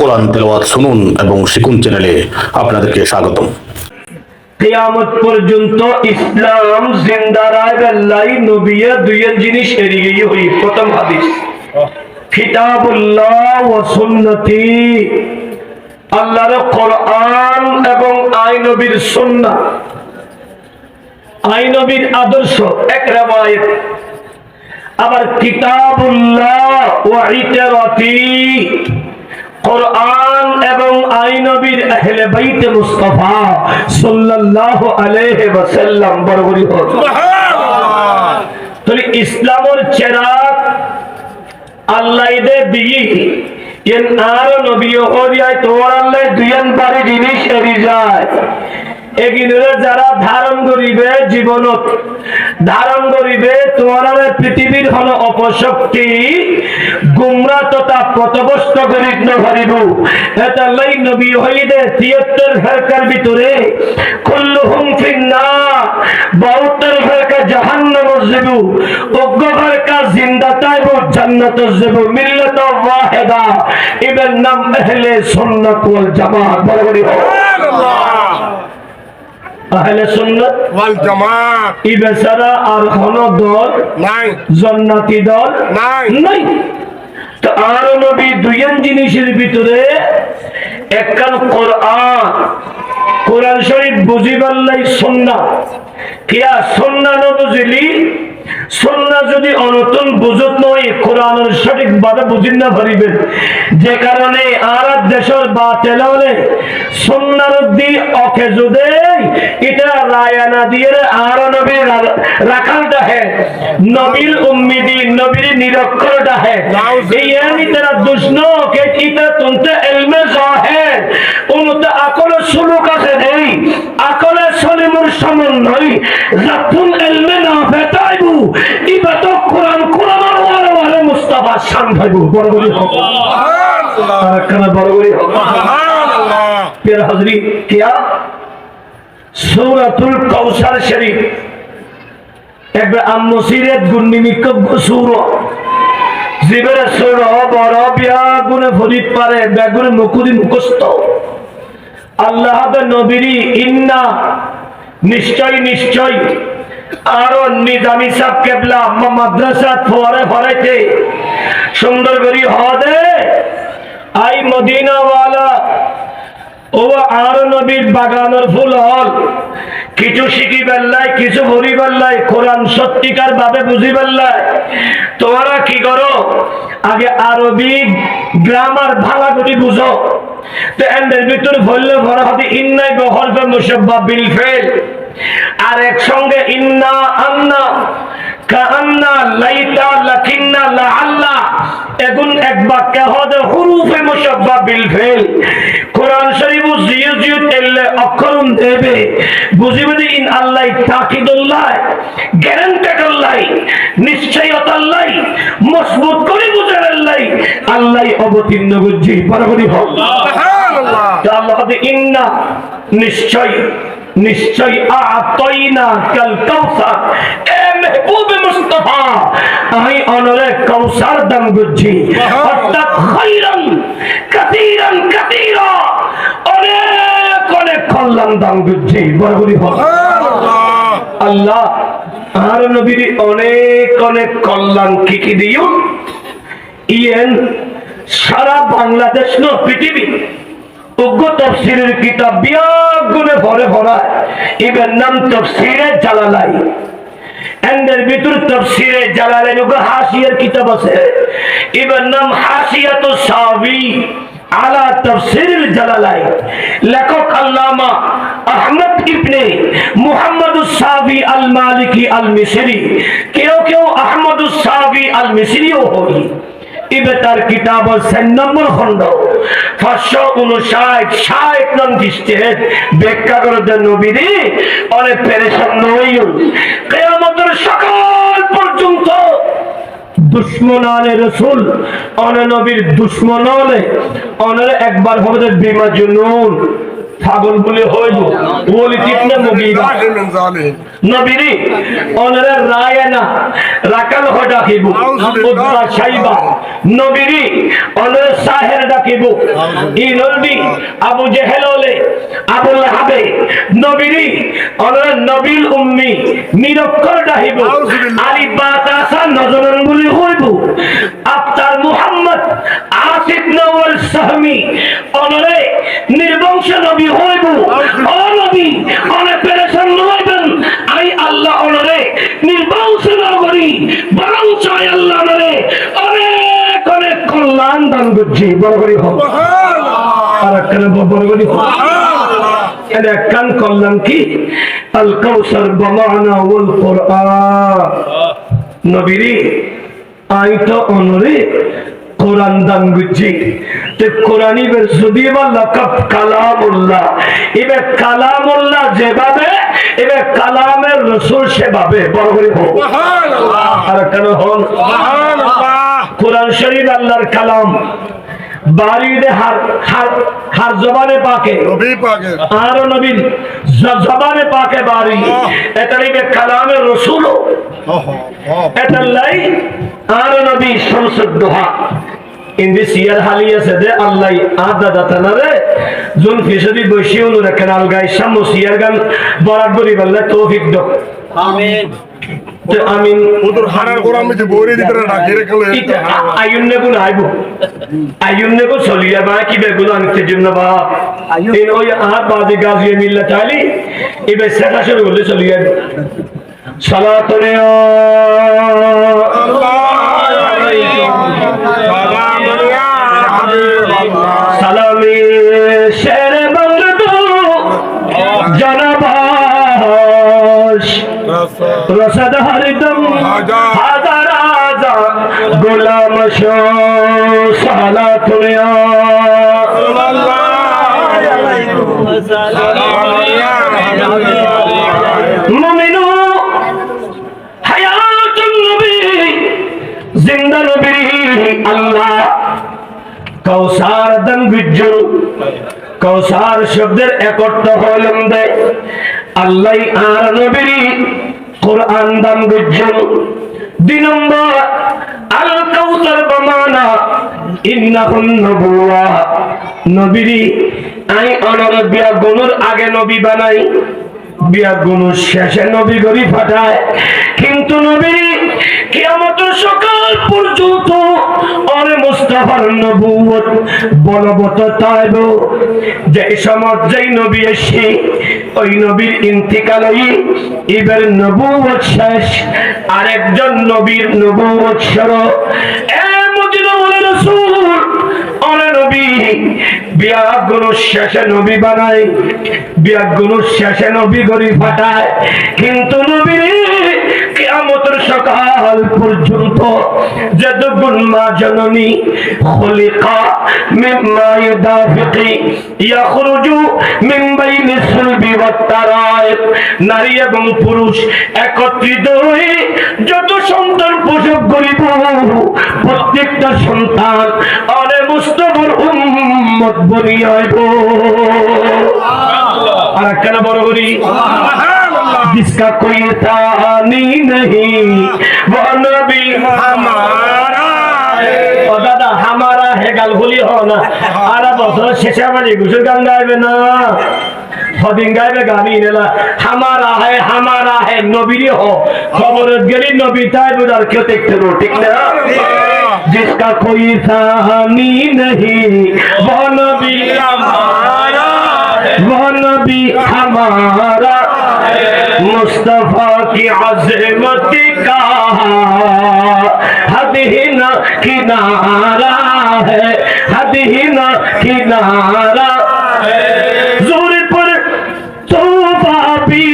কোরআন তেলাওয়াত শুনুন এবং শিখুন চ্যানেলে আপনাদেরকে স্বাগতম। কিয়ামত পর্যন্ত ইসলাম জিন্দা রাখলাই নবিয়া দুইয়ের জিনিস এড়িয়ে হই। প্রথম হাদিস কিতাবুল্লাহ ওয়া সুন্নতি, আল্লাহর কোরআন এবং আই নবীর সুন্নাহ, আই নবীর আদর্শ। এক riwayat আবার কিতাবুল্লাহ ওয়া ইতরাতি, কোরআন এবং আই নবীর আহলে বাইত মুস্তাফা সাল্লাল্লাহু আলাইহি ওয়াসাল্লাম বরবরি হোক। সুবহানাল্লাহ। তাহলে ইসলামের চেরাগ আল্লাহ দে বিগি এন আর নবী ওরিয়ায় তোর আল্লাহ দুইয়ান পারে জিনিস এরি যায়। এগিনুরে যারা ধারণ করিবে, জীবনত ধারণ করিবে, তোমার পৃথিবীর হল অপশক্তি গুমরা তথা পথভ্রষ্ট করিত নভারিব। এটা লাই নবী হইদে ৭৩ ফেরকার ভিতরে কুল্লুহুম ফিন্নার, ৭২ ফেরকা জাহান্নামে যাব, অজ্ঞ ফেরকা জিন্দা তাইব জান্নাতে যাব। মিল্লাত ওয়াহিদা, এর নাম আহলে সুন্নাত ওয়াল জামাত। বরাবরই সুবহানাল্লাহ। আহলে সুন্নাত ওয়াল জামাত ই বেচারা আর কোন দল নাই, জান্নাতি দল নাই। তো আর নবী দুইজন জিনিসের ভিতরে একখান কোরআন শরীফ বুঝিবার লাই সুন্নাহ। কিয়া সুন্নাহ ন বুঝিলি, সুন্নাহ যদি অনতুন বুঝত নয় কোরআনের সঠিকভাবে বুঝিন না পারিবেন। যে কারণে আর দেশের বাতেল হলে সুন্নাহর দি অকে যদি এটা রায়ানা দিয়ে আর নবীর রাখাল ডাহে, নবীর উম্মিদি, নবীর নিরক্ষর ডাহে, এই এনি তারা দুষ্ণ কে ইতা তুনতে ইলমে জাহের উনতে আকল সুলুক আছে নেই, আকলে সলিমুর সমন্বয় জাতুন ইলমে না ফেতাইবু ইবাত কোরআন কোরআনের ওয়ারে মুস্তাফা শান ভাইবু। বড়বড়ি সুবহানাল্লাহ, আরেকখানা বড়বড়ি সুবহানাল্লাহ। প্রিয় হাজরি, কিয়া সূরাতুল কাউসার শরীফ একবার আমসিরাত গুন্নিমিক সূরা জিবরে সূরা বড় বিয়া গুনে ফরিদ পারে বেগুন মুকুদি মুখস্থ। আল্লাহ নবীরি ইন্না নিশ্চয় নিশ্চয় আর নিজামি সাহেব কেবলা মাদ্রাসা ফরে ফরাইতে সুন্দর করি হদে আই মদিনা ওয়ালা ও আর নবীর বাগানের ফুল হল। কিছু শিখি বেল্লাই, কিছু ভরি বেল্লাই, কোরআন সত্যিকার ভাবে বুঝি বেল্লাই। তোমরা কি করো, আগে আরবি গ্রামার ভালো করে বুঝো। তো এদের ভিতরে বললে ভরা হবে ইন্নাই গহলফে মুশাব্বা বিল ফেল, আর একসঙ্গে ইন্না আন্না কান্না লাইতা লাকিন্না লাআল্লা এগুন এক বাক্যে হদে হুরুফে মুশাব্বা বিল ফেল। কোরআন শরীফ জিয়ু জিয়ু তেলে অক্ষরুন দেবে বুঝিবে ইন আল্লাহ তাকিদুল্লাহ গ্যারান্টেডুল্লাহ নিশ্চয়তাল্লাহ মজবুত করে বুঝার আল্লাহ আল্লাহ অবতীর্ণ বুঝি বরাবরই হোক। সুবহানাল্লাহ। আল্লাহ ইন্না নিশ্চয় নিশ্চয় আতাইনা কাল কাউসার, এ মেহবুব মুস্তাফা আমি অনরে কাউসার দান করছি। অর্থাৎ খায়রান কাসীরান কাসীরা, অনেক অনেক কল্যাণ দান করছি। বরাবরই হোক। সুবহানাল্লাহ। আল্লাহ আর নবীর অনেক অনেক কল্যাণ কি কি দিও ইয়েন সারা বাংলাদেশ ন পৃথিবী উগ্র তাফসীরের কিতাব বিয়াগুনে ভরে ভরা। এর নাম তাফসীরে জালালাইন। এর ভিতর তাফসীরে জালালাইন উগ্র হাসিয়ার কিতাব আছে, এর নাম হাসিয়াতুস সাবি আলা তাফসীরিল জালালাইন। লেখক আল্লামা আহমদ ইবনে মুহাম্মদুস সাবি আল মালিকি আল মিসরি, কেউ কেউ আহমদুস সাবি আল মিসরিও হই। ইবে তার কিতাব ৬ নম্বর খণ্ড ৫৫৯ নং পৃষ্ঠায় ব্যাখ্যা করে দেন নবীজি অনেক পেরেশান নইও কিয়ামতের সকাল পর্যন্ত দুশ্মনানে রাসূল অনে নবীর দুশ্মন হলে অনের একবার হবে বিমা জুনুন পাগল বলে হইব ওলি কিতনা মুগিবা নবীরি অনরে রায় না রাকাল হ ডাকিব উদ্রা সাইবা নবীরি অনরে সাহের ডাকিব ই নবী আবু জেহেল ওলে আবু লাহাবে নবীরি অনরে নবীল উম্মি নিরক্ষর ডাকিব আলী বাতাসা নজরন বলে হইব আফতার মুহাম্মদ আসিফ নওয়াল সাহমি অনরে নির্বংশ নবী হইব ও নবী অনেক পেরেশান হইবেন আই আল্লাহ অনরে নির্বংশ নগরী বরং চাই আল্লাহ অনরে অনেক অনেক কল্যাণ দান করছি বড়গরি হোক আর একখানে বড়গরি হোক এর একখান কল্যাণ কি আল কাউসার বামানা ওয়াল কোরআন নবীরি আই তো অনরে কোরআন দান গুজি তে কোরআনি বে যদি বা লকব কালামুল্লাহ ইবে কালামুল্লাহ যেভাবে ইবে কালামের রাসূল সেভাবে বড় করে হোক সুবহানাল্লাহ আর কেন হন সুবহানাল্লাহ কোরআন শরীফ আল্লাহর কালাম বাড়িতে হার জবানে পাকে নবী পাকে আর নবীর জবানে পাকে বাড়ি এটা ইবে কালামের রাসূল এটা লাই আর নবী শামসুদ দুহা ইন্দি সিয়ার হালি আছে দে আল্লাহ আদা দাতানা রে জুন ফিসদি বসিও নো রাখেন আলগাই শামু সিয়ার গান বরাত করি বললে তৌফিক দাও আমিন তো আমিন ওদের হারার কোরআন মধ্যে বইরে দিতে রাখি রে কলে আয়ুন্নে গুণ আইবো আয়ুন্নে কো চলিয়া বা কি বেগুলো আনতে জন্য বা ইন ওই আহাত বাজে গাজিয়ে মিল্লা চালি ইবে সেটা শুরু করলে চলিয়া সালাতুন সালামি শের বংদু জনবাস রসদ হরদম হাজার আজা গোলাম শো সালাতুন মুমিনু হায়াতুন নবী জিন্দা নবী আল্লাহ কৌসার দান বিজু কৌসার শব্দের একত্র হলম দে আল্লাহ আর নবী কোরআন দান বিজু দুই নম্বর আল কাউসার বামানা ইন্নাহুন নবুওয়া নবী আই অনর বিয়া গুনুর আগে নবী বানাই বিয়া গুনুর শেষে নবী গরি ফাটায় কিন্তু নবী কিয়ামতের সকাল পর্যন্ত অরে মুস্তাফার নবুয়ত বলবত তাইব যে সময় যেই নবী এসে ওই নবীর ইন্তিকাল এবার নবুয়ত শেষ আরেকজন নবীর নবুয়ত শুরু এ মুজিদুর রাসূল অরে নবী বিয়া গুনুর শেষে নবী বানায় বিয়া গুনুর শেষে নবী গরি ফাটায় কিন্তু নবী কিয়ামতের সকাল পর্যন্ত যতগুণ মা জননী খুলিকা মিম্মা ইদাফিকি ইয়াখরুজু মিন বাইনি সুলবি ওয়াত তারাইব নারী এবং পুরুষ একত্রিত হয়ে যত সন্তান প্রসব করিব প্রত্যেকটা সন্তান আরে মুস্তাফার উম্মত বনিয়া হইব আর কেন বড় করি जिसका कोई तानी नहीं वो नबी हमारा है ओ दादा हमारा है गाल भूली हो ना आरा बছর শেষে মানে গুজর গান গাইবে না হদিন গাইবে গানি নেলা हमारा है নবীর हो খবর গেলি নবী তাই বুঝার কেউ দেখতে রো ঠিক না जिसका कोई तानी नहीं वो नबी हमारा वो नबी हमारा मुस्तफा की अज़मत का हद ही न किनारा है हद ही न किनारा है जोर पर तौबा भी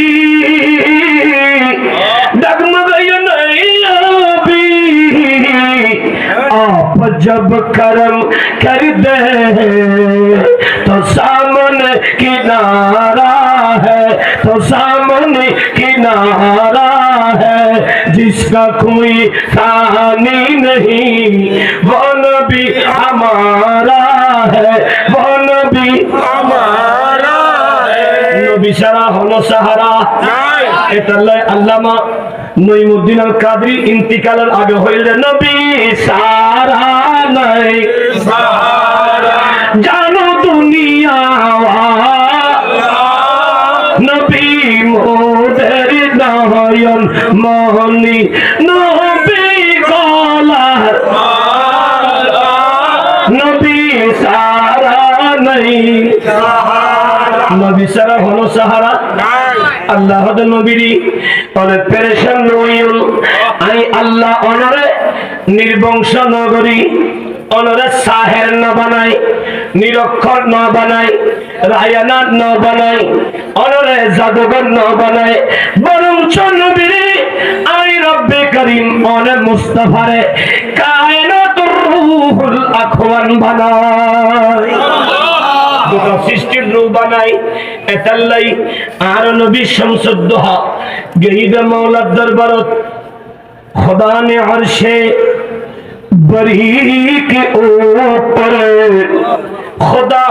डगमग नहीं अभी आप जब करम कर दे तो सामने किनारा है तो सामने किनारा है जिसका कोई सानी नहीं वो नबी हमारा है वो नबी हमारा নবী ছাড়া হলো সাহারা এটা আল্লামা নঈমুদ্দিন আল কাদরি ইন্তিকালের আগে হইলে নবী সাহারা নাই জানো দুনিয়া নবী মোদের নয়ন মনি নবী গলার নবী সাহারা নাই নবী সারা হলো সাহারা আল্লাহ নবীরি অনেক পেরেশান নইল আমি আল্লাহ অনরে নির্বংশ নগরী অনরে সাহের ন বানাই নিরক্ষর ন বানাই রায়ানা ন বানাই অনরে জাদুঘর ন বানাই বরঞ্চ নবীরি আমি রব্বে করিম অনে মুস্তাফারে কায়নাতুর রূহুল আখওয়ান বানাই দুটো সৃষ্টির রূপ বানাই এতাল্লাই আর নবী শামসুদ্দোহা গহিবে মাওলার দরবারত खुदा ने अर्शे बरी के ऊपर खुदा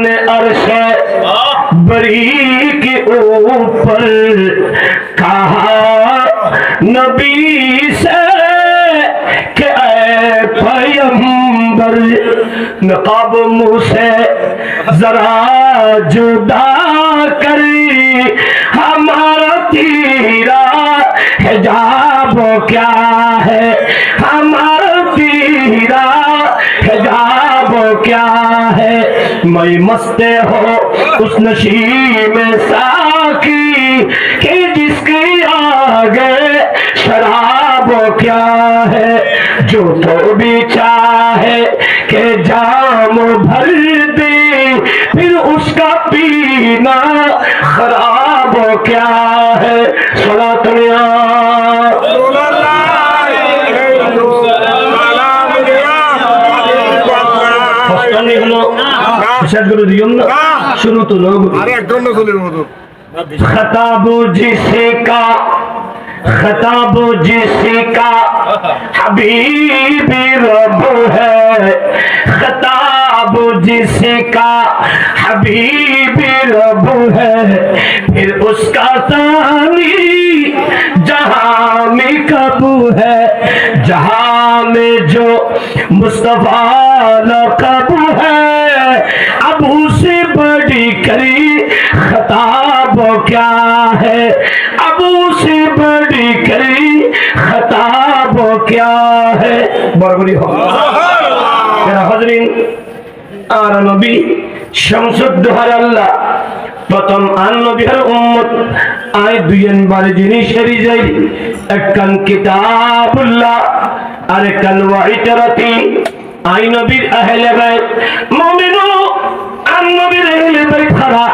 ने अर्शे बरी के ऊपर कहा नबी से कि ऐ पैगंबर नकाब मुँह से जरा जुदा करी हमारा तीरा हिजाब क्या है हमारा तीरा हिजाब क्या है मैं मस्ते हो उस नशी में साकी कि जिसके आगे शराब क्या है जो तो भी चाहे कि जाम भर दे फिर उसका पीना खराब क्या है सलातनिया शुरू तो लोग खताब जिसका हबीबी रब है खताब जिसका हबीबी रब है फिर उसका तानी जहां में कबू है जहां में जो मुस्तफा लक़ब है अब उसे बड़ी करी खताब क्या है अब उसे बड़ी करी खताब क्या है बरबरी हो हजरीन আর নবী শামসুদ্দোহার আল্লাহ প্রথম আর নবীর উম্মত আই দুইন বারে জিনিসেরই যাই একখান কিতাবুল্লাহ আর একখান ওয়াইতারাতি আই নবীর আহলে বাইত মুমিনু আর নবীর আহলে বাইত খারা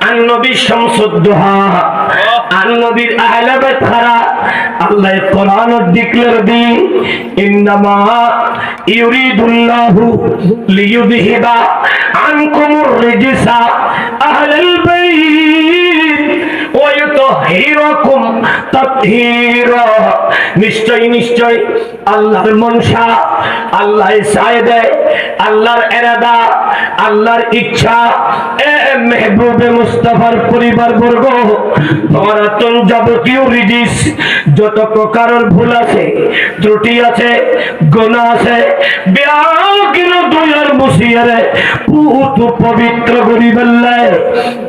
আর নবী শামসুদ্দোহা আর নবীর আহলে বাইত খারা আল্লাহ কোরআনত ডিক্লেয়ার দি ইন্নামা ইউরিদুল্লাহু লিইউযহিবা আনকুমুর রিজসা আহলাল বাইত ওয়া ইউতাহহিরাকুম তাতহীরা নিশ্চয় নিশ্চয় আল্লাহর মনসা আল্লাহ চায় দেয় আল্লাহর ইরাদা আল্লাহর ইচ্ছা এ মেহবুবে মুস্তাফার পরিবার বর্গ তোমরা তুম যাবতীয় রিজিস যত প্রকারের ভুল আছে ত্রুটি আছে গুনাহ আছে বিয়াগিন দুয়ার মুসিয়ারে পুত পবিত্র গরিবাল্লাহ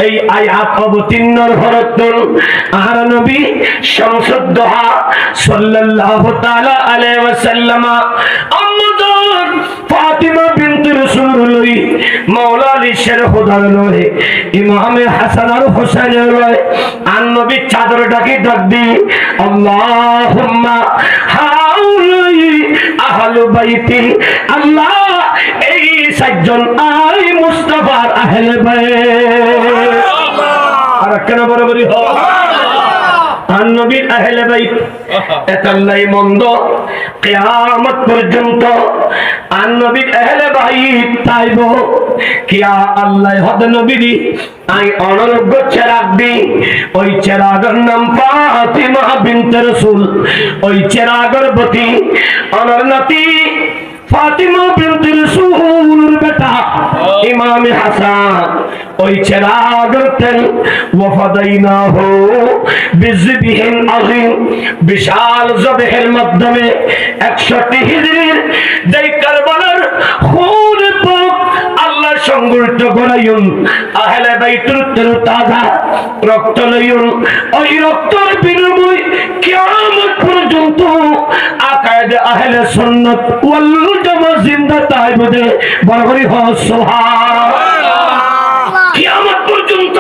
এই আয়াত অবতীর্ণর হরতুল আর নবী শামসুদ্দোহা সাল্লাল্লাহু তাআলা আলাইহি ওয়াসাল্লাম আম্মাজান ফাতিমা বিনত রাসূলুল্লাহ মাওলা আলী শের খোদার লয়ে ইমাম হাসান আর হোসেন লয়ে আর নবী চাদরটাকে ডাক দি আল্লাহুম্মা হাউলাই আহলু বাইতি আল্লাহ এই সাতজন আই মুস্তাফার আহলে বাইত আর কেন বরাবরই হয় আর নবীর আহলে বাইত এতাল্লাই মন্দ কিয়ামত পর্যন্ত আর নবীর আহলে বাইত তাইব কিয়া আল্লাহ হদ নবীরি আই অনরোগ্য চেরাগ দি ওই চেরাগের নাম ফাতিমা বিনতে রাসূল ওই চেরাগের প্রতি অনর নাতি ফাতিমা বিনতে রাসূলের বেটা ইমাম হাসান ওই চেরাগের তেল ওয়াফাদাইনাহু বিযবিহিন আযীম বিশাল জবেহের মাধ্যমে 100 হিজরির যেই কারবালার খুন পাক আল্লাহ সংগঠিত করাইন আহলে বাইতুর তাজা রক্ত লইন ওই রক্তের বিনিময় কিয়ামত পর্যন্ত আকায়েদে আহলে সুন্নাত ওয়াল জামাত জিন্দা তাইবুদে বরবরি হ সুবহানাল্লাহ কিয়ামত পর্যন্ত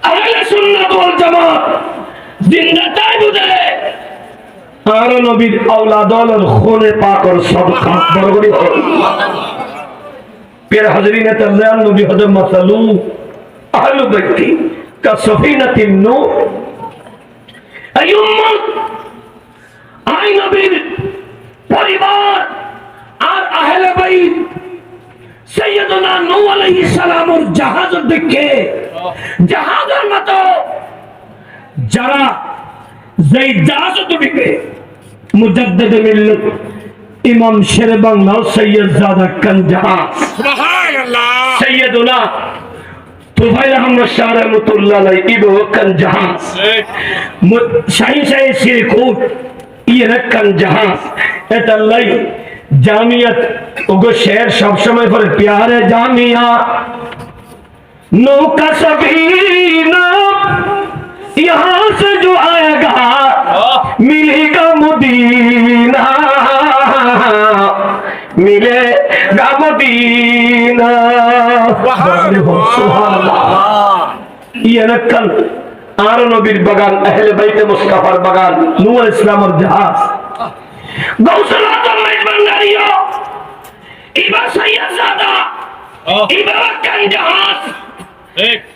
আহলে সুন্নাত ওয়াল জামাত জিন্দা তাইবুদে আর নবীর আওলাদর খুনে পাকর সদকা বরবরি হ প্যারা হাজরিনে তাআল্লাহ নবী হদ মাসালু আহলু বাইতি কা সফিনাতিন নূর এই উম্মত আই নবীর পরিবার আর আহলে বাইত সাইয়্যিদুনা নূহ আলাইহিস সালামের জাহাজ দেখে জাহাজের মতো যারা যেই জাহাজ ডুবিবে মুজাদ্দিদ মিল্লাত ইমাম শের বাংলা সৈয়দ জাদা কানজাহাজ সুবহানাল্লাহ সাইয়্যিদুনা তুফাইল আহমদ শাহ রহমাতুল্লাহ আলাইহি ইবো কানজাহাজ শাহী শাহী সিরকুট ইয়ে কানজাহাজ এটা লাই জামিয়াত ওগো শের সব সময় পরে প্যারে জামিয়া নৌকা সফিনা यहाँ से जो आएगा मिलेगा मदीना मिलेगा मदीना ये नक्कल आर नबीर बगान अहले बैत मुस्तफार बगान नूह इस्लामर जहाज गौसल आजम मेजबान नारियो इबा सैयद ज़ादा इबा वक्कन जहाज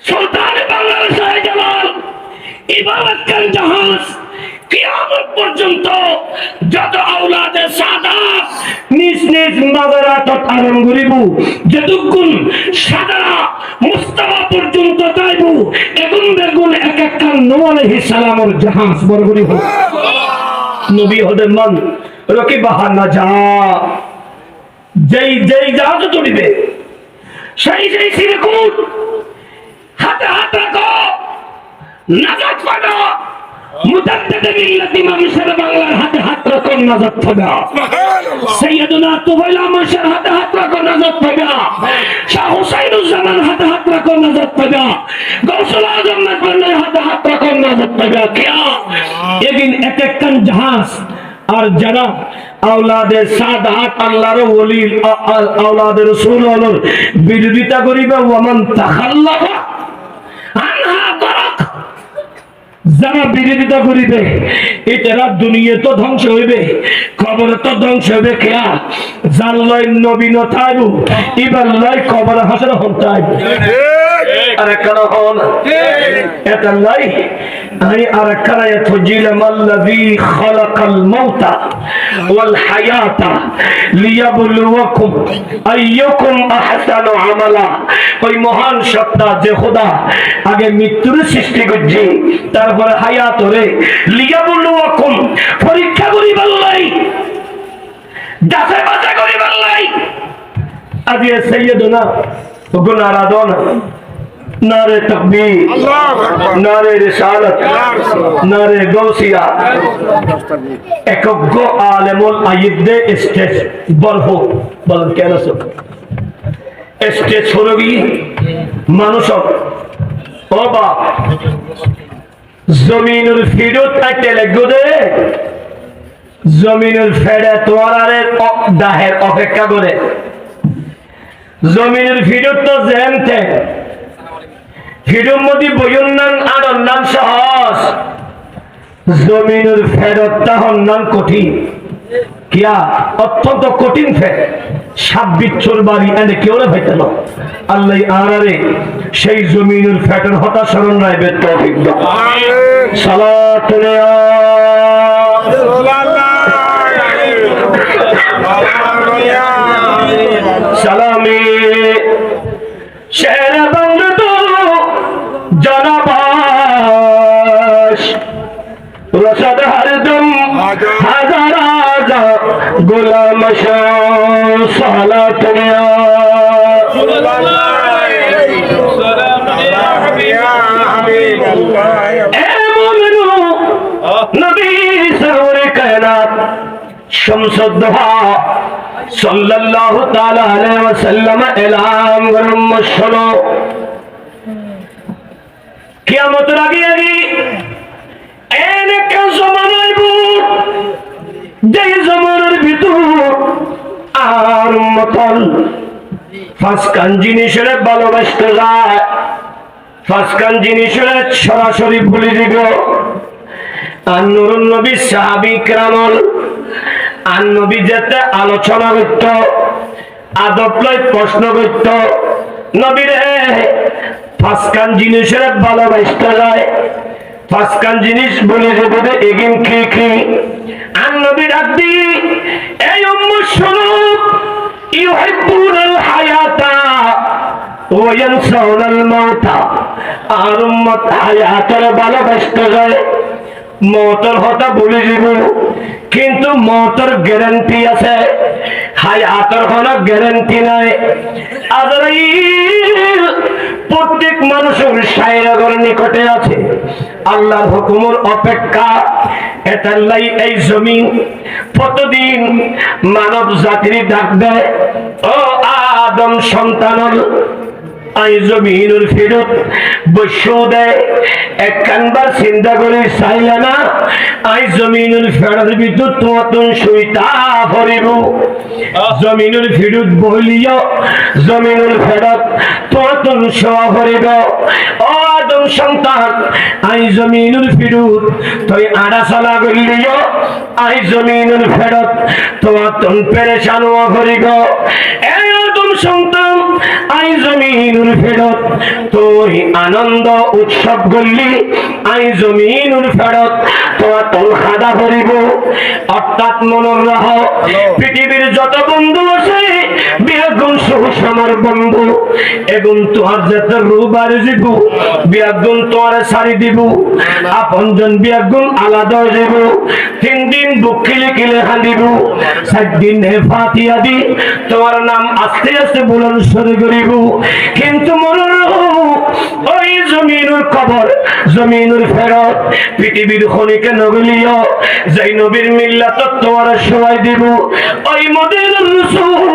सुल्तान बांग्लादेश जलाल ইবাদতকারী জাহাজ কিয়ামত পর্যন্ত যত আওলাদে সাদাত নিজ নিজ মাদারাত আরম্ভ করিব যতক্ষণ সাদারা মুস্তাফা পর্যন্ত যাইব এগুন বেগুন এক একটা নূহ আলাইহিস সালামের জাহাজ বরবরি হোক নবী হদে মান রকি বাহানা যা যেই যেই জাহাজ চড়িবে সেই সেই সিরকুট হাতে হাত রাখো নাজাত পাবে মুজাদ্দিদ মিল্লাত ইমাম শের বাংলার হাতে হাত রাখো নাজাত পাবে সুবহানাল্লাহ সাইয়্যিদুনা তুফাইল আহমদ শাহ হাতে হাত রাখো নাজাত পাবে শাহ হুসাইনুজ্জামান হাতে হাত রাখো নাজাত পাবে গৌসুল আজম মেজবানের হাতে হাত রাখো নাজাত পাবে কিয়া এদিন এক একখান জাহাজ আর যারা আওলাদে সাদাত আল্লাহর ওলি আওলাদে রাসূলুল্লাহর বিরোধিতা করিবে ওয়ামান তাখাল্লাফা আনহা গরক যারা বিরোধিতা করিবে এটারা দুনিয়া তো ধ্বংস হইবে কবর তো ধ্বংস হইবে কেয়া জানলাই নবী ন থাইবু ইবার লাই কবর হাসর হন থাইবু আরে কেন হন এটা লাই আই আর কারায় তুজিল মাল্লাযী খালাকাল মাউতা ওয়াল হায়াতা লিয়াবলুয়াকুম আইয়ুকুম আহসানু আমালা ওই মহান সত্তা যে খোদা আগে মৃত্যুর সৃষ্টি করছে তারপরে হায়াত রে লিয়াবলুয়াকুম পরীক্ষা করিবার লাই যাচাই বাছাই করিবার লাই আজ এ সাইয়্যিদুনা গুনারাদনা नारे तकबीर नारे रिसालत नारे गौसिया एकगो आलेमुल आयिदे स्टेज बरहो बल केन सो स्टेज छोड़गी मानुषक ओ बाप जमीनुल फिडुत आइते गुदे जमीनुल फेडे तोरारे दाहेर अपेक्षा करे जमीनुल फिडुत तो जेनते হিডুর মধ্যে বয়ন্নান আর অন্যান সহজ জমিনের ফেরতটা অন্যান কঠিন কিয়া অত্যন্ত কঠিন ফের সাব্বিত চোরবাড়ি এনে কেউ না ভাইতেন আল্লাহ আরারে সেই জমিনের ফেটের হতা স্মরণ রাইবে তৌফিক দাও সালাতুল সালামে শের বাংলা জনবাস রসদ হরদম হাজার হাজার مولا مشى صلاة شمس الضحى صلى الله تعالى عليه وسلم اعلان করুন শোনো কিয়ামতের আগে আগে একটা জমানা আইব যে জমানার ভিতর আর মতন ফাসকান জিনিসের ভালোবাসতে যায় ফাসকান জিনিসের সরাসরি ভুলে দিব আর নুরুন নবী সাহাবী কেরামল আর নবী যেতে আলোচনা করত আদব লই প্রশ্ন করত নবীরে ফাসকান জিনিসের ভালোবাসতে যায় ফাসকান জিনিস বলে দেবে এগিন কি আর নবী ডাক দি এই উম্মত শোনো ইউহিব্বুনাল হায়াতা ওয়া ইয়ানসাউনাল মাউতা আর উম্মত হায়াতের ভালোবাসতে যায় মওতের কথা বলে দিব কিন্তু মওতের গ্যারান্টি আছে হায়াতের কোনো গ্যারান্টি নাই আজরাইল প্রত্যেক মানুষের শায়রাগর নিকটে আছে আল্লাহর হুকুমের অপেক্ষা এটালাই এই জমিন প্রতিদিন মানব জাতির ডাক দেয় ও আদম সন্তানর আই জমিনুর ফিরত বৈশ্য দেয় একখানবার চিন্তা করে চাইলে না আই জমিনুর ফেরত ভিতর তোমার সুইতা ভরিব জমিনুর ফিরত বলিও জমিনুর ফেরত তোমার সেবা ভরিব ও আদম সন্তান আই জমিনুর ফিরত তুই আড়া চলা করলিও আই জমিনুর ফেরত তোমার পেরেশান ভরিব এই আদম সন্তান আই জমিনুর ফেরত তুই আনন্দ উৎসব করলি আই জমিনুর ফেরত তোমার তোর খাদা ভরিব অর্থাৎ মনের রাহ পৃথিবীর যত বন্ধু আছে বিয়াগুণ সুষমার বন্ধু এগুন তোমার যেতে রুবার যাব বিয়াগুণ তোমার সারি দিব আপনজন বিয়াগুণ আলাদা যাব 3 দিন বুক খিলে খিলে হাঁদিব 7 দিন ফাতিহা দি তোমার নাম আস্তে আস্তে বুলন্দ শুরু করিব কিন্তু মনের ওই জমিনুর কবর জমিনুর ফেরত পৃথিবীর খনিকে নগলিও যাই নবীর মিল্লাত তোমার সবাই দিব ওই মদিনার রাসূল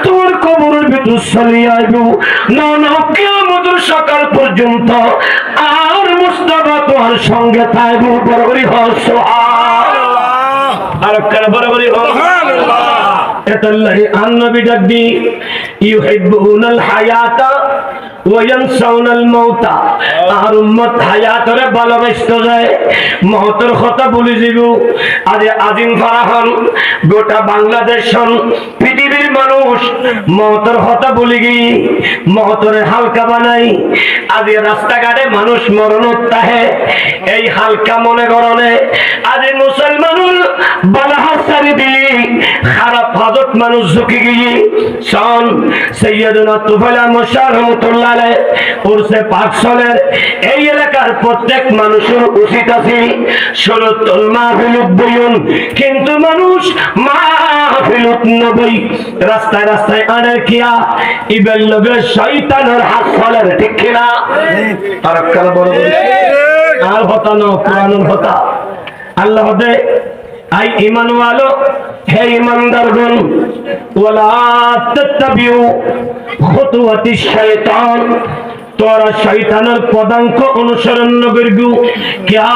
তোমার কবরের ভিতর চলে আইব না কিয়ামতের সকাল পর্যন্ত আর মুস্তাফা তোমার সঙ্গে থাকবে বরাবরই হয় সুবহানাল্লাহ আর কার বরাবরই হয় সুবহানাল্লাহ এতাল্লাহি আন-নবী ডাক দি ইউহিব্বুনাল হায়াতা ওয়া ইয়ানসাউনাল মাউতা আর উম্মত হায়াতরে ভালোবাসতে যায় মওতের কথা বলে যাব আজ আজিম ফারাহন গোটা বাংলাদেশ পৃথিবীর মানুষ মওতের কথা বলে গই মওতের হালকা বানাই আজ রাস্তাঘাটে মানুষ মরণত তাহে এই হালকা মনে করনে আজ মুসলমানুল বালাহাসারি দি খারাপ হাজত মানুষ ঝুঁকি গিয়ে সন সৈয়দনা তুফাইল মুশার রহমাতুল্লাহ আলাইহি উরসে পাক সনের এই এলাকার প্রত্যেক মানুষের উচিত আছে শরতুল মাহফিলুত বইন কিন্তু মানুষ মাহফিলুত নবই রাস্তায় রাস্তায় আড়ে কিয়া ইবেল লগে শয়তানের হাত ফলের ঠিক কিনা আর কাল বড় আর হতা না কোরআনের হতা আল্লাহ দে আই ঈমান ওয়ালো হে ঈমানদারগণ ওয়ালা তাত্তাবিউ খুতুওয়াতিশ শাইতান তোরা শয়তানের পদাঙ্ক অনুসরণ করবি কিয়া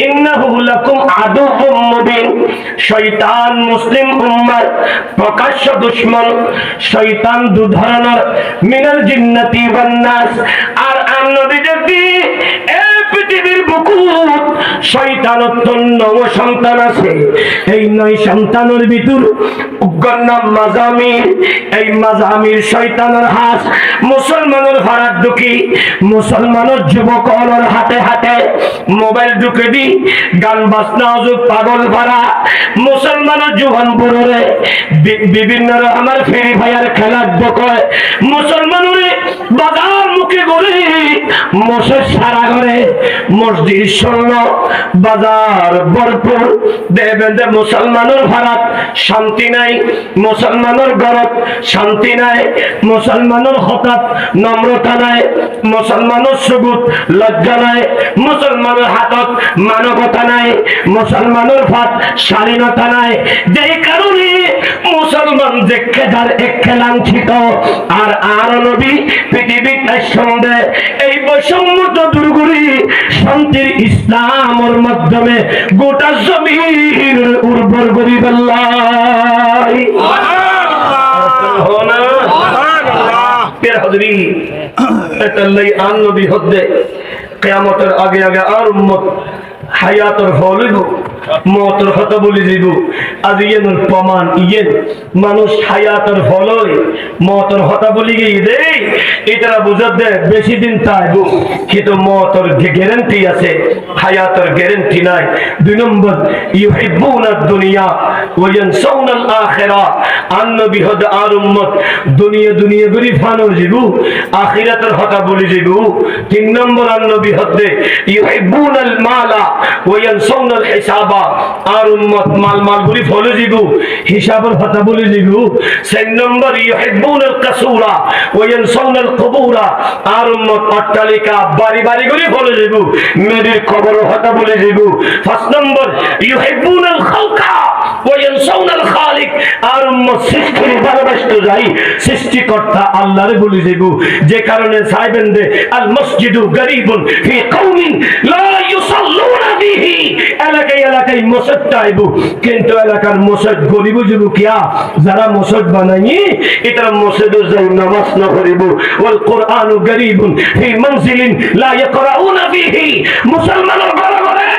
ইন্নাহু লাকুম আদুউম মুবিন শয়তান মুসলিম উম্মার প্রকাশ্য দুশমন শয়তান দু ধরনের মিনাল জিন্নাতি ওয়ান নাস আর নবী দেখি এই পৃথিবীর বুকুত শয়তানত্ব 9 সন্তান আছে এই 9 সন্তানের ভিতর উগ্র নাম মাজামির এই মাজামির শয়তানের হাত মুসলমানের ভাড়ার ঢুকি মুসলমানের যুবকদের হাতে হাতে মোবাইল ঢুকে দি গান বাজনা অজুব পাগল ভাড়া মুসলমানের জুয়ান বুড়োরে বিভিন্ন রকমের ফ্রি ফায়ার খেলার দোকায় মুসলমানের বাজার মুখে কি করি মশার সারা ঘরে মসজিদ শূন্য বাজার ভরপুর দেবেন যে মুসলমানের ভারত শান্তি নাই মুসলমানের ঘরত শান্তি নাই মুসলমানের হঠাৎ নম্রতা নাই মুসলমানের সুগুত লজ্জা নাই মুসলমানের হাতত মানবতা নাই মুসলমানের ভাত স্বাধীনতা নাই যেই কারণে মুসলমান যে খেদার এক খেলাঞ্চিত আর আর নবী পৃথিবীর সঙ্গে এই বৈষম্যতা দূর করি শান্তির ইসলামের মাধ্যমে গোটা জমিন উর্বর করি বল্লাই আন নবী হদ্দে কিয়ামতের আগে আগে আর উম্মত হায়াতর হলিব মতর কথা বলি দিব আজ ইয়ের প্রমাণ ইয়েন মানুষ হায়াতর হলই মতর কথা বলি গিয়ে দে এটা বুঝা দে বেশি দিন তাইব কিন্তু মতর গ্যারান্টি আছে হায়াতর গ্যারান্টি নাই দুই নম্বর ইউহিব্বুনা দুনিয়া ওয়া ইয়ানসাউনাল আখিরা আন নবী হদ আর উম্মত দুনিয়া দুনিয়া গরি ফানো জিবু আখিরাতের কথা বলি জিবু তিন নম্বর আন নবী হদে ইউহিব্বুনাল মালা ওয়া ইয়ানসাউনাল হিসাবা আর উম্মত মাল মাল গুলি ফলো জিবু হিসাবের কথা বলি জিবু চার নম্বর ইউহিব্বুনাল কাসুরা ওয়া ইয়ানসাউনাল কুবুরা আর উম্মত অট্টালিকা বাড়ি বাড়ি গুলি ফলো জিবু মেয়েদের কবরের কথা বলি জিবু পাঁচ নম্বর ইউহিব্বুনাল খালকা ওয়া ইয়ানসাউনাল খালিক আর উম্মত সৃষ্টির ভালোবাসতে যাই সৃষ্টিকর্তা আল্লাহর বলি জিবু যে কারণে সাইবেন দে আল মসজিদু গরীবুন ফি কওমিন লা ইউসাল্লুনা বিহি এলাকায় এলাকায় মসজিদ টাইবু কিন্তু এলাকার মসজিদ গরিব যুবক কিয়া যারা মসজিদ বানাই এটা মসজিদে যাই নামাজ না করিব ওয়াল কুরআনু গরীবুন ফি মানজিলিন লা ইয়াকরাউনা বিহি মুসলমানের ঘরে ঘরে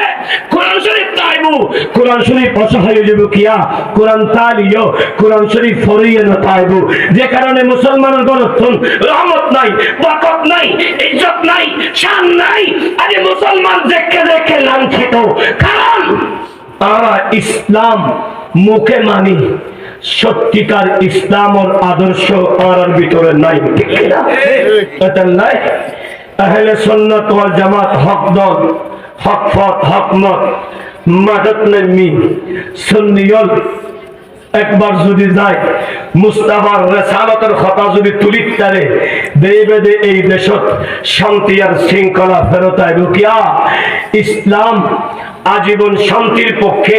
কোরআন শরীফ টাইবু কোরআন শরীফ অসহায় যুবক কিয়া কোরআন তালিও কোরআন শরীফ ফরিয়ে না টাইবু যে কারণে মুসলমানের ঘরে রহমত নাই বরকত নাই ইজ্জত নাই শান নাই আজ মুসলমান দেখে দেখে লাঞ্ছিত কারণ আমরা ইসলাম মুখে মানি সত্যিকার ইসলামের আদর্শ আর ভিতরে নাই ঠিক না এটা নাই আহলে সুন্নাত ওয়াল জামাত হক দল হক পথ হক মত মাদত নেমি সুন্নিয়ত একবার যদি যায় মুস্তাফার রিসালাতের কথা যদি তুলিত তারে দেবে দে এই দেশত শান্তি আর শৃঙ্খলা ফেরত আইব কিয়া ইসলাম আজীবন শান্তির পক্ষে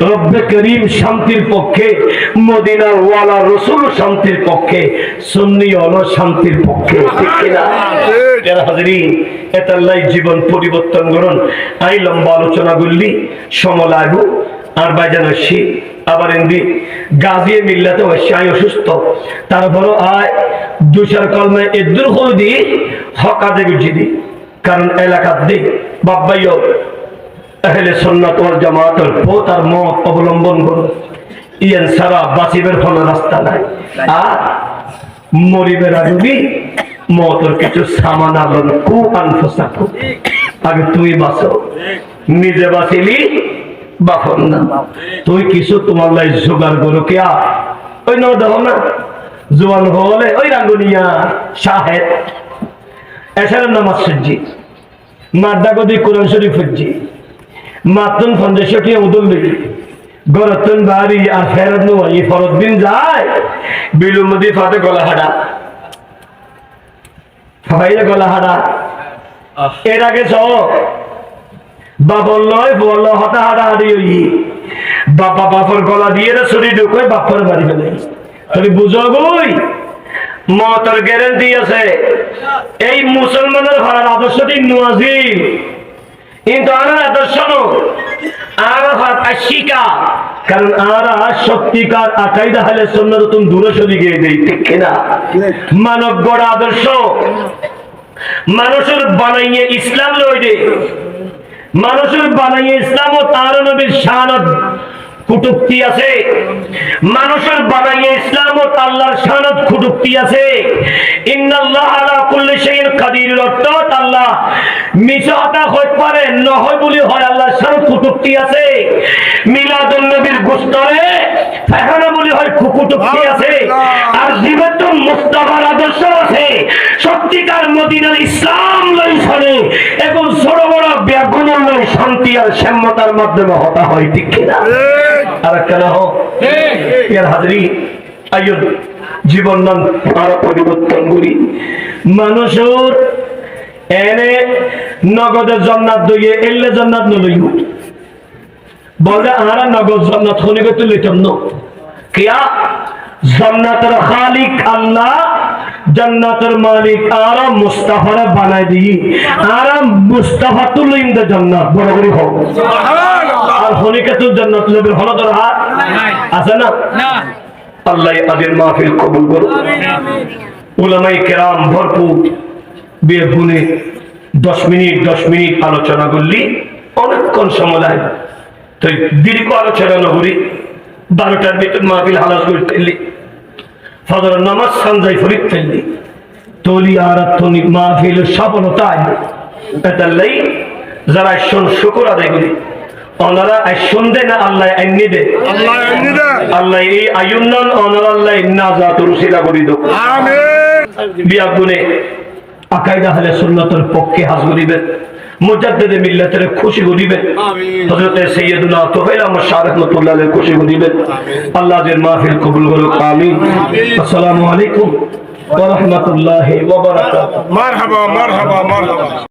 রব্বে করিম শান্তির পক্ষে মদিনার ওয়ালা রাসূল শান্তির পক্ষে সুন্নি হলো শান্তির পক্ষে ঠিক কিনা যারা হাজিরিন এতাল্লাই জীবন পরিবর্তন করুন আই লম্বা আলোচনা করলি সময় লাগু আর বাইজানসি আবার এমনি গাজিয়ে মিল্লাতে অবশ্যই অসুস্থ তারপরও আয় দুশার কলমে এদুর হল দি হকাজে গুজি দি কারণ এলাকার দি বাব্বাইও আহলে সুন্নাত ওয়াল জামাতের পথ আর মত অবলম্বন করুন ইয়ান সারা বাঁচিবের কোনো রাস্তা নাই আর মরিবের আগুবি মতর কিছু সামান আলন কু আনফুসাকু আগে তুই বাঁচো নিজে বাঁচিলি বাখন না তুই কিছু তোমার লাই জোগাড় করো কিয়া ওই ন দেখো না জোয়ান হলে ওই রাঙ্গুনিয়া শাহেদ এছাড়া নামাজ সজ্জি মাদ্দা গদি কোরআন শরীফ হজ্জি মাতুন 50 টিয়া উদল দিবি গরতন বাড়ি আর ফেরত নয় ফরত দিন যায় বিলুমদি ফাতে গলা হাড়া ফাইলে গলা হাড়া এর আগে সব বাবর লয় বল হতা হাড়া হাড়ি হই বাবা বাপর গলা দিয়ে ছড়ি ঢুকোয় বাপর বাড়ি ফেলে তুমি বুঝো গই মতর গ্যারান্টি আছে এই মুসলমানের ঘরের আদর্শটি নোয়াজিল কিন্তু আমার আদর্শ কারণ আমরা সত্যিকার আকাইদা আহলে সুন্নাত তুমি দূরে সরে গিয়ে দেই ঠিক কিনা মানব গড় আদর্শ মানুষের বানাইয়ে ইসলাম লই দে মানুষের বানাইয়ে ইসলাম ও তার নবীর শানত কুটুক্তি আছে মানুষের বানাইয়ে ইসলাম ও আল্লাহর শানত কুটুক্তি আছে ইন্নাল্লাহ আলা কুল্লি শাইইন কাদির অর্থাৎ আল্লাহ মিছা কথা হইতে পারে না হয় বলি হয় আল্লাহর শানত কুটুক্তি আছে মিলাদুন নবীর গোস্তরে ফাহানা বলি হয় কুটুক্তি আছে আর জীবতুল মুস্তাফার আদর্শ আছে সত্যিকার দিনের ইসলাম লই শোনে এবং ছোট বড় ব্যাগুনের লই শান্তি আর সম্মতার মাধ্যমে হতা হয়, ঠিক কিনা? আর কেন হোক এর হাজরি আয়ুন জীবন নাম আরো পরিবর্তন করি। মানুষের এনে নগদের জান্নাত দইয়ে এলে জান্নাত নলইব বলে আরা নগদ জান্নাত হনে গেতে লইতাম না কিয়া জান্নাতের খালিক আল্লাহ, জান্নাতের মালিক আরা মুস্তাফারে বানাই দিই, আরা মুস্তাফা তো লইম দে জান্নাত বড় করে হোক আর হনে গেতে জান্নাত লইবের হলো তোর হাত আছে না? আল্লাহ আদের মাহফিল কবুল করুন। উলামায়ে কেরাম ভরপুর বেহুনে 10 মিনিট আলোচনা করলি অনেকক্ষণ সময় লাগে, তো দীর্ঘ আলোচনা নগরী 12টার ভিতর মাহফিল হালাল করে ফেললি, ফজরের নামাজ সানজাই ফরিদ ফেললি, তলি আর মাহফিল সফলতায় এটা লাই যারা শোন শুকর আদায় করি ওনারা শুনদে না আল্লাহ আইনি দে, আল্লাহ এই আয়ুন্নন ওনারা আল্লাহ নাজাত রুসিলা করি দো বিয়া গুনে আকাইদা আহলে সুন্নাতের পক্ষে হাজ করিবেন, মুজাদ্দিদে মিল্লাতের খুশি করিবেন, হযরত সাইয়্যিদুনা তুফাইল আহমদ শাহ রাহমাতুল্লাহ আলাইহি খুশি করিবেন। আল্লাহ এর মাহফিল কবুল করুক, আমিন। আসসালামু আলাইকুম ওয়া রাহমাতুল্লাহি ওয়া বারাকাতুহু। মারহাবা মারহাবা মারহাবা।